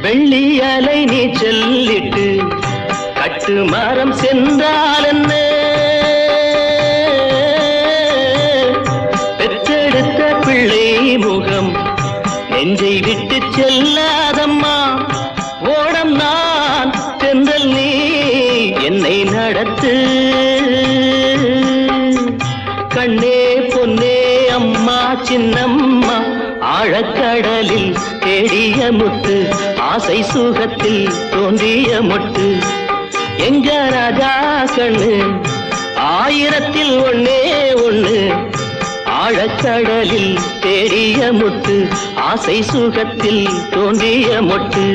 வெள்ளி அலை நீ சொல்லிட்டு கட்டு மரம் சென்றால் என்ன, பெற்றெடுத்த பிள்ளை முகம் நெஞ்சை விட்டு செல்லாதம்மா. ஓடம் நான் தென்றல் நீ என்னை நடத்து. கண்ணே பொன்னே அம்மா சின்னம்மா, ஆழக்கடலில் தேடிய முத்து, ஆசை சுகத்தில் தோன்றிய மொட்டு. எங்க ராஜா கண்ணு ஆயிரத்தில் ஒன்னே ஒண்ணு, ஆழக்கடலில் தேடிய முத்து, ஆசை சுகத்தில் தோன்றிய மொட்டு.